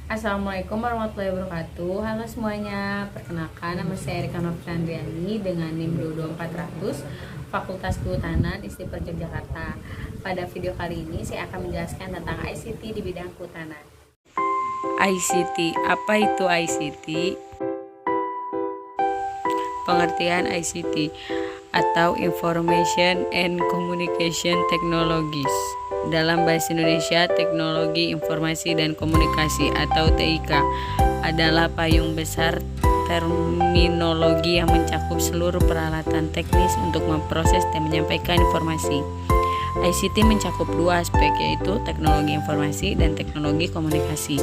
Assalamualaikum warahmatullahi wabarakatuh. Halo semuanya, perkenalkan nama saya Erika Nofriandriani dengan NIM 22400 Fakultas Kehutanan ISTIPER Yogyakarta. Pada video kali ini saya akan menjelaskan tentang ICT di bidang kehutanan. ICT, apa itu ICT? Pengertian ICT atau Information and Communication Technologies. Dalam bahasa Indonesia, Teknologi Informasi dan Komunikasi atau TIK adalah payung besar terminologi yang mencakup seluruh peralatan teknis untuk memproses dan menyampaikan informasi. ICT mencakup dua aspek, yaitu teknologi informasi dan teknologi komunikasi.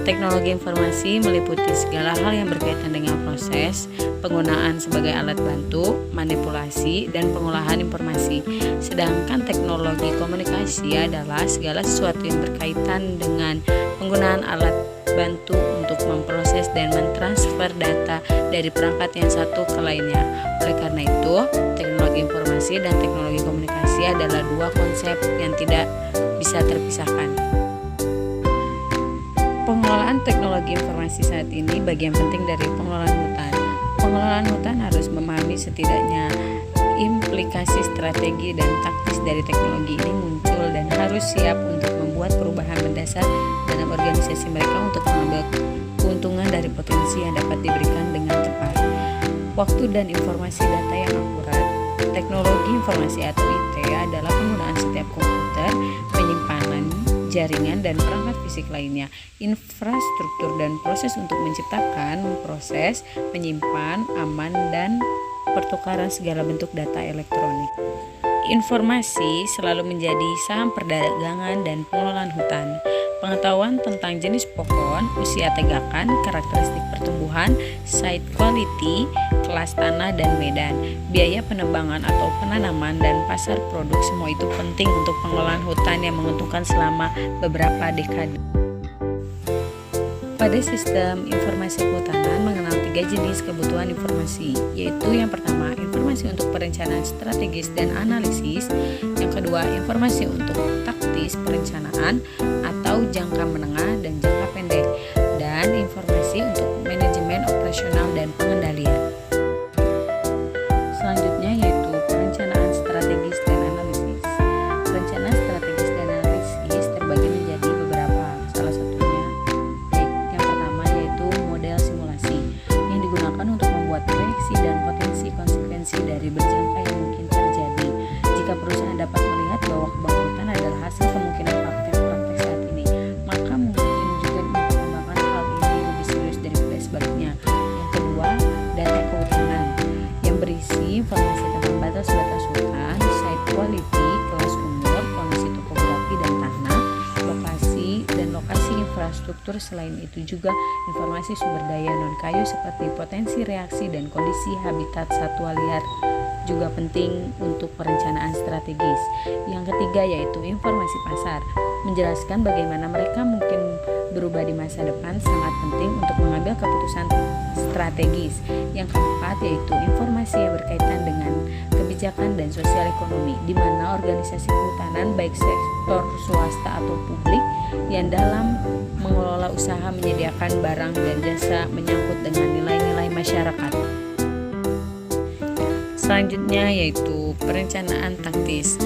Teknologi informasi meliputi segala hal yang berkaitan dengan proses, penggunaan sebagai alat bantu, manipulasi, dan pengolahan informasi. Sedangkan teknologi komunikasi adalah segala sesuatu yang berkaitan dengan penggunaan alat bantu untuk memproses dan mentransfer data dari perangkat yang satu ke lainnya. Oleh karena itu, teknologi informasi dan teknologi komunikasi adalah dua konsep yang tidak bisa terpisahkan. Pengelolaan teknologi informasi saat ini bagian penting dari pengelolaan hutan. Pengelolaan hutan harus memahami setidaknya implikasi strategi dan taktis dari teknologi ini muncul dan harus siap untuk membuat perubahan mendasar dalam organisasi mereka untuk mengambil keuntungan dari potensi yang dapat diberikan dengan tepat. Waktu dan informasi data yang akurat. Teknologi informasi atau IT adalah penggunaan setiap komputer, penyimpanan, jaringan, dan perangkat fisik lainnya, infrastruktur dan proses untuk menciptakan, memproses, menyimpan, aman, dan pertukaran segala bentuk data elektronik. Informasi selalu menjadi saham perdagangan dan pengelolaan hutan. Pengetahuan tentang jenis pohon, usia tegakan, karakteristik pertumbuhan, site quality, kelas tanah dan medan, biaya penebangan atau penanaman, dan pasar produk, semua itu penting untuk pengelolaan hutan yang menguntungkan selama beberapa dekade. Pada sistem informasi kehutanan mengenal 3 jenis kebutuhan informasi, yaitu yang pertama, informasi untuk perencanaan strategis dan analisis, yang kedua, informasi untuk taktis perencanaan atau jangka menengah dan jangka pendek, dan informasi untuk manajemen operasional dan pengendalian. Selanjutnya yaitu perencanaan strategis dan analisis. Perencanaan strategis dan analisis terbagi menjadi beberapa. Salah satunya yang pertama yaitu model simulasi yang digunakan untuk membuat proyeksi dan potensi konsekuensi dari berjangka yang mungkin terjadi. Jika perusahaan dapat melihat bahwa kebangkrutan adalah hasil kemungkinan praktek-praktek saat ini, maka mungkin juga mempertimbangkan hal ini lebih serius daripada sebaliknya. Yang kedua, data kehutanan yang berisi informasi tentang batas-batas hutan, site quality, kelas umur, kondisi topografi dan tanah, lokasi dan lokasi infrastruktur. Selain itu juga informasi sumber daya non-kayu seperti potensi reaksi dan kondisi habitat satwa liar juga penting untuk perencanaan strategis. Yang ketiga yaitu informasi pasar, menjelaskan bagaimana mereka mungkin berubah di masa depan, sangat penting untuk mengambil keputusan strategis. Yang keempat yaitu informasi yang berkaitan dengan kebijakan dan sosial ekonomi, di mana organisasi kehutanan baik sektor swasta atau publik yang dalam mengelola usaha menyediakan barang dan jasa menyangkut dengan nilai-nilai masyarakat. Selanjutnya yaitu perencanaan taktis.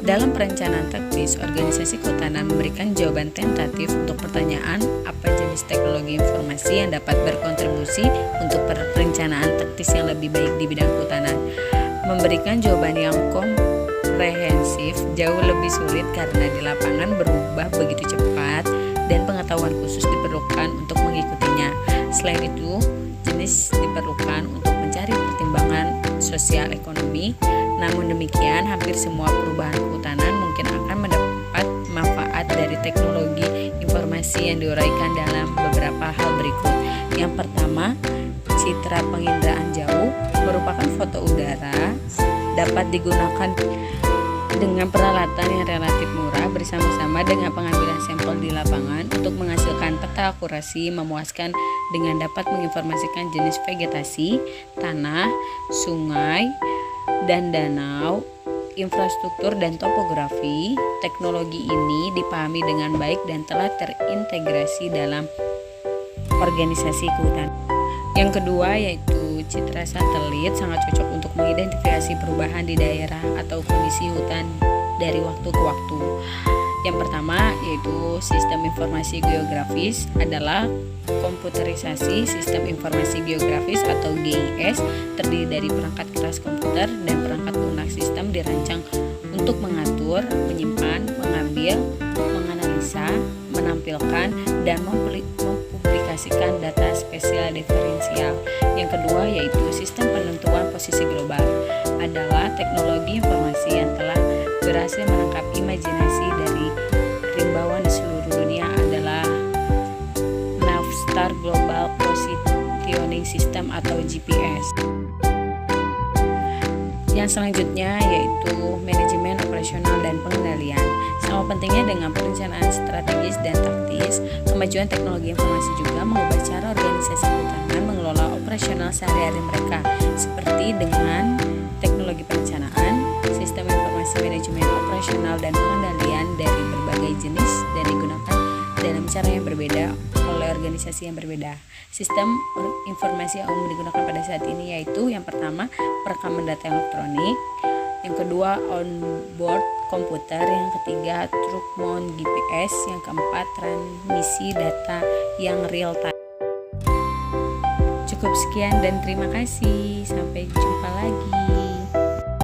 Dalam perencanaan taktis, organisasi kehutanan memberikan jawaban tentatif untuk pertanyaan apa jenis teknologi informasi yang dapat berkontribusi untuk perencanaan taktis yang lebih baik di bidang kehutanan. Memberikan jawaban yang komprehensif jauh lebih sulit karena di lapangan berubah begitu cepat dan pengetahuan khusus diperlukan untuk mengikutinya. Selain itu, jenis diperlukan untuk mencari pertimbangan sosial ekonomi. Namun demikian, hampir semua perubahan kehutanan mungkin akan mendapat manfaat dari teknologi informasi yang diuraikan dalam beberapa hal berikut. Yang pertama, citra penginderaan jauh merupakan foto udara, dapat digunakan dengan peralatan yang relatif murah bersama-sama dengan pengambilan sampel di lapangan untuk menghasilkan peta akurasi memuaskan dengan dapat menginformasikan jenis vegetasi, tanah, sungai, dan danau infrastruktur dan topografi, teknologi ini dipahami dengan baik dan telah terintegrasi dalam organisasi kehutanan. Yang kedua yaitu citra satelit sangat cocok untuk mengidentifikasi perubahan di daerah atau kondisi hutan dari waktu ke waktu. Yang pertama yaitu sistem informasi geografis adalah komputerisasi sistem informasi geografis atau GIS terdiri dari perangkat keras komputer dan perangkat lunak. Sistem dirancang untuk mengatur, menyimpan, mengambil, menganalisa, menampilkan, dan mempublikasikan data spesial diferensial. Yang kedua yaitu sistem penentuan posisi global adalah teknologi informasi yang telah berhasil menangkap imajinasi dari rimbawan di seluruh dunia adalah Navstar Global Positioning System atau GPS. Yang selanjutnya yaitu manajemen operasional dan pengendalian. Sama pentingnya dengan perencanaan strategis dan taktis, kemajuan teknologi informasi juga mengubah cara organisasi kehutanan mengelola operasional sehari-hari mereka, seperti dengan teknologi perencanaan, sistem informasi manajemen operasional dan pengendalian dari berbagai jenis dan digunakan dalam cara yang berbeda oleh organisasi yang berbeda. Sistem informasi yang umum digunakan pada saat ini yaitu yang pertama perekaman data elektronik, yang kedua onboard komputer, yang ketiga truck mount GPS, yang keempat transmisi data yang real time. Cukup sekian dan terima kasih, sampai jumpa lagi.